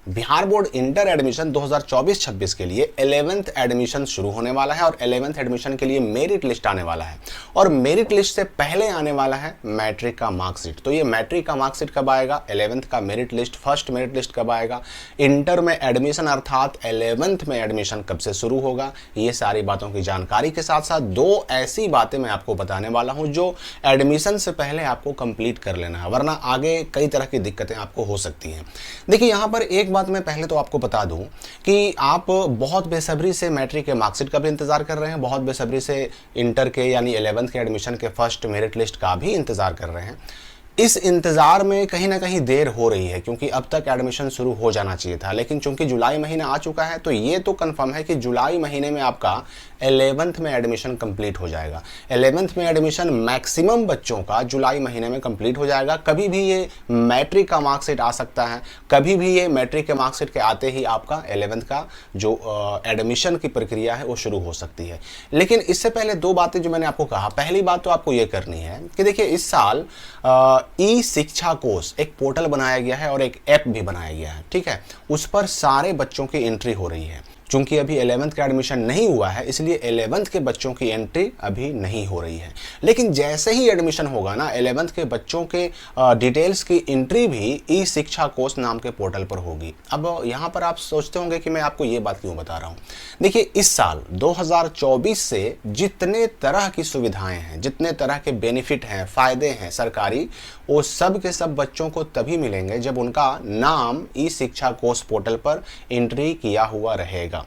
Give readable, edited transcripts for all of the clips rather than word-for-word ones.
Bihar board inter admission 2024-26 के लिए 11th admission शुरू होने वाला है और 11th एडमिशन के लिए मेरिट लिस्ट आने वाला है। और मेरिट लिस्ट से पहले आने वाला है मैट्रिक का मार्कशीट। तो ये मैट्रिक का मार्कशीट कब आएगा, 11th का merit list, first merit list कब आएगा, इंटर में एडमिशन अर्थात 11th में एडमिशन कब से शुरू होगा, ये सारी बातों की जानकारी के साथ साथ दो ऐसी बातें मैं आपको बताने वाला हूं जो एडमिशन से पहले आपको कंप्लीट कर लेना है, वरना आगे कई तरह की दिक्कतें आपको हो सकती हैं। देखिए यहां पर एक बात मैं पहले तो आपको बता दूं कि आप बहुत बेसब्री से मैट्रिक के मार्कशीट का भी इंतजार कर रहे हैं, बहुत बेसब्री से इंटर के यानी 11th के एडमिशन के फर्स्ट मेरिट लिस्ट का भी इंतजार कर रहे हैं। इस इंतजार में कहीं ना कहीं देर हो रही है क्योंकि अब तक एडमिशन शुरू हो जाना चाहिए था, लेकिन चूंकि जुलाई महीना आ चुका है तो ये तो कंफर्म है कि जुलाई महीने में आपका 11th में एडमिशन कंप्लीट हो जाएगा। 11th में एडमिशन मैक्सिमम बच्चों का जुलाई महीने में कंप्लीट हो जाएगा। कभी भी ये मैट्रिक का मार्कशीट आ सकता है, कभी भी ये मैट्रिक के मार्कशीट के आते ही आपका 11th का जो एडमिशन की प्रक्रिया है वो शुरू हो सकती है। लेकिन इससे पहले दो बातें जो मैंने आपको कहा, पहली बात तो आपको ये करनी है कि देखिए इस साल ई शिक्षा कोष एक पोर्टल बनाया गया है और एक ऐप भी बनाया गया है, ठीक है। उस पर सारे बच्चों की एंट्री हो रही है। चूंकि अभी 11th का एडमिशन नहीं हुआ है इसलिए 11th के बच्चों की एंट्री अभी नहीं हो रही है, लेकिन जैसे ही एडमिशन होगा ना 11th के बच्चों के डिटेल्स की एंट्री भी ई शिक्षा कोष नाम के पोर्टल पर होगी। अब यहाँ पर आप सोचते होंगे कि मैं आपको ये बात क्यों बता रहा हूँ। देखिए इस साल 2024 से जितने तरह की सुविधाएं हैं, जितने तरह के बेनिफिट हैं, फायदे हैं सरकारी, वो सब के सब बच्चों को तभी मिलेंगे जब उनका नाम ई शिक्षा कोष पोर्टल पर एंट्री किया हुआ रहेगा।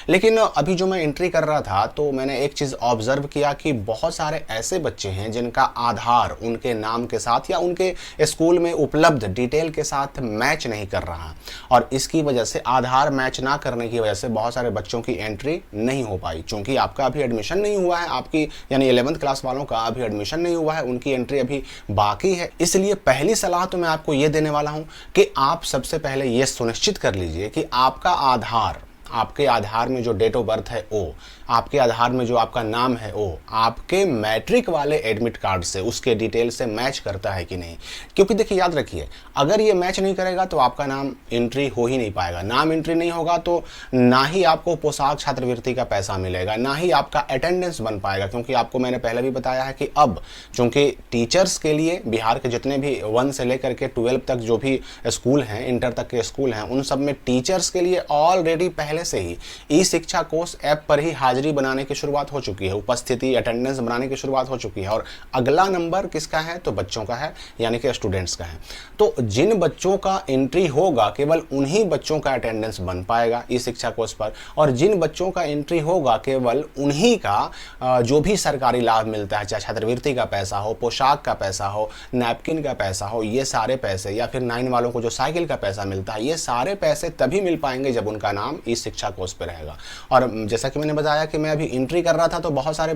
लेकिन अभी जो मैं एंट्री कर रहा था तो मैंने एक चीज ऑब्जर्व किया कि बहुत सारे ऐसे बच्चे हैं जिनका आधार उनके नाम के साथ या उनके स्कूल में उपलब्ध डिटेल के साथ मैच नहीं कर रहा, और इसकी वजह से आधार मैच ना करने की वजह से बहुत सारे बच्चों की एंट्री नहीं हो पाई। चूंकि आपका अभी एडमिशन नहीं हुआ है, आपकी यानी 11th क्लास वालों का अभी एडमिशन नहीं हुआ है, उनकी एंट्री अभी बाकी है। इसलिए पहली सलाह तो मैं आपको यह देने वाला हूं कि आप सबसे पहले यह सुनिश्चित कर लीजिए कि आपका आधार, आपके आधार में जो डेट ऑफ बर्थ है वो, आपके आधार में जो आपका नाम है वो आपके मैट्रिक वाले एडमिट कार्ड से, उसके डिटेल से मैच करता है कि नहीं। क्योंकि देखिए याद रखिए, अगर ये मैच नहीं करेगा तो आपका नाम एंट्री हो ही नहीं पाएगा। नाम एंट्री नहीं होगा तो ना ही आपको पोशाक छात्रवृत्ति का पैसा मिलेगा, ना ही आपका अटेंडेंस बन पाएगा। क्योंकि आपको मैंने पहले भी बताया है कि अब चूंकि टीचर्स के लिए बिहार के जितने भी 1 से लेकर के 12 तक जो भी स्कूल हैं, इंटर तक के स्कूल हैं, उन सब में टीचर्स के लिए ऑलरेडी पहले से ही ई शिक्षा कोष ऐप पर ही हाजिरी बनाने की शुरुआत हो चुकी है, उपस्थिति अटेंडेंस बनाने की शुरुआत हो चुकी है। और अगला नंबर किसका है तो बच्चों का है, यानी कि स्टूडेंट्स का है। तो जिन बच्चों का एंट्री होगा केवल उन्हीं बच्चों का अटेंडेंस बन पाएगा ई शिक्षा कोष पर, और जिन बच्चों का एंट्री होगा केवल उन्हीं का जो भी सरकारी लाभ मिलता है, चाहे छात्रवृत्ति का पैसा हो, पोशाक का पैसा हो, नैपकिन का पैसा हो, ये सारे पैसे, या फिर 9 वालों को जो साइकिल का पैसा मिलता है, ये सारे पैसे तभी मिल पाएंगे जब उनका नाम इस शिक्षा कोष पे रहेगा। और जैसा कि मैंने बताया कि मैं अभी एंट्री कर रहा था तो बहुत सारे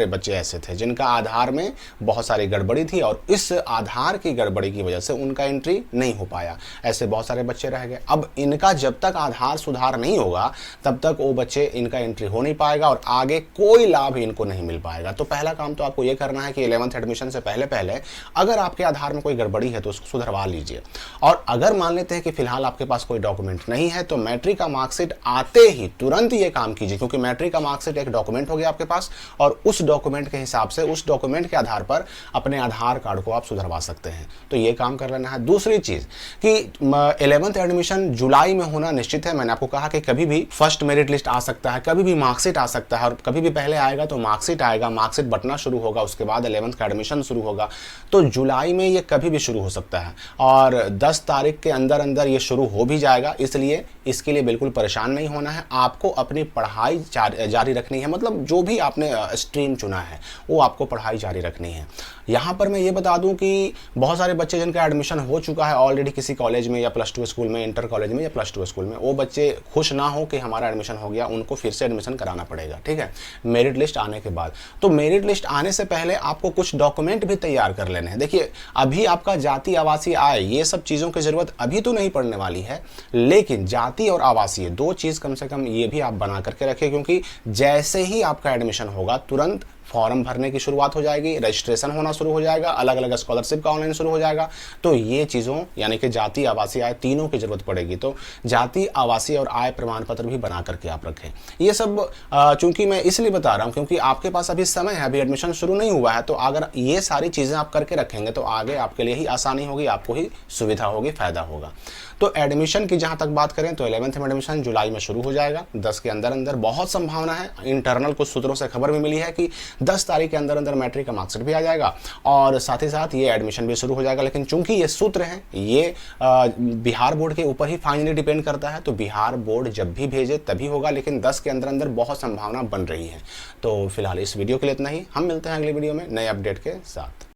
बच्चे ऐसे थे जिनका आधार में बहुत सारी गड़बड़ी थी और इस आधार की गड़बड़ी की वजह से उनका एंट्री नहीं हो पाया। ऐसे बहुत सारे बच्चे रह गए। अब इनका जब तक आधार सुधार नहीं होगा तब तक वो बच्चे, इनका एंट्री हो नहीं पाएगा और आगे कोई लाभ इनको नहीं मिल पाएगा। तो पहला काम तो आपको यह करना है कि 11th एडमिशन से पहले अगर आपके आधार में कोई गड़बड़ी है तो उसको सुधरवा लीजिए। और अगर मान लेते हैं कि फिलहाल आपके पास कोई डॉक्यूमेंट नहीं है तो मैट्रिक का मार्कशीट आते ही तुरंत ये काम कीजिए, क्योंकि मैट्रिक का मार्कशीट एक डॉक्यूमेंट हो गया आपके पास और उस डॉक्यूमेंट के हिसाब से, उस डॉक्यूमेंट के आधार पर अपने आधार कार्ड को आप सुधरवा सकते हैं। तो ये काम कर लेना है। दूसरी चीज कि 11th एडमिशन जुलाई में होना निश्चित है। मैंने आपको कहा कि कभी भी फर्स्ट मेरिट लिस्ट आ सकता है, कभी भी मार्कशीट आ सकता है, और कभी भी पहले आएगा तो मार्कशीट आएगा, मार्कशीट बंटना शुरू होगा, उसके बाद 11th का एडमिशन शुरू होगा। तो जुलाई में ये कभी भी शुरू हो सकता है और 10 तारीख के अंदर अंदर ये शुरू हो भी जाएगा। इसलिए इसके लिए बिल्कुल परेशान नहीं होना है। आपको अपनी पढ़ाई जारी रखनी है, मतलब जो भी आपने स्ट्रीम चुना है वो आपको पढ़ाई जारी रखनी है। यहाँ पर मैं ये बता दूं कि बहुत सारे बच्चे जिनका एडमिशन हो चुका है ऑलरेडी किसी कॉलेज में या +2 स्कूल में, इंटर कॉलेज में या +2 स्कूल में, वो बच्चे खुश ना हो कि हमारा एडमिशन हो गया, उनको फिर से एडमिशन कराना पड़ेगा, ठीक है, मेरिट लिस्ट आने के बाद। तो मेरिट लिस्ट आने से पहले आपको कुछ डॉक्यूमेंट भी तैयार कर लेने हैं। देखिए अभी आपका जाति, आवासीय आय, ये सब चीज़ों की जरूरत अभी तो नहीं पड़ने वाली है, लेकिन जाति और आवासीय 2 चीज़ कम से कम ये भी आप बना करके रखें, क्योंकि जैसे ही आपका एडमिशन होगा तुरंत फॉर्म भरने की शुरुआत हो जाएगी, रजिस्ट्रेशन होना शुरू हो जाएगा, अलग अलग स्कॉलरशिप का ऑनलाइन शुरू हो जाएगा। तो ये चीज़ों यानी कि जाति, आवासीय, आय तीनों की जरूरत पड़ेगी। तो जाति, आवासीय और आय प्रमाण पत्र भी बना करके आप रखें। ये सब चूंकि मैं इसलिए बता रहा हूँ क्योंकि आपके पास अभी समय है, अभी एडमिशन शुरू नहीं हुआ है। तो अगर ये सारी चीज़ें आप करके रखेंगे तो आगे आपके लिए ही आसानी होगी, आपको ही सुविधा होगी, फायदा होगा। तो एडमिशन की जहाँ तक बात करें तो 11th में एडमिशन जुलाई में शुरू हो जाएगा, 10 के अंदर अंदर। बहुत संभावना है, इंटरनल कुछ सूत्रों से खबर भी मिली है कि 10 तारीख के अंदर अंदर मैट्रिक का मार्कशीट भी आ जाएगा और साथ ही साथ ये एडमिशन भी शुरू हो जाएगा। लेकिन चूंकि ये सूत्र हैं, ये बिहार बोर्ड के ऊपर ही फाइनली डिपेंड करता है। तो बिहार बोर्ड जब भी भेजे तभी होगा, लेकिन 10 के अंदर अंदर बहुत संभावना बन रही है। तो फिलहाल इस वीडियो के लिए इतना ही। हम मिलते हैं अगले वीडियो में नए अपडेट के साथ।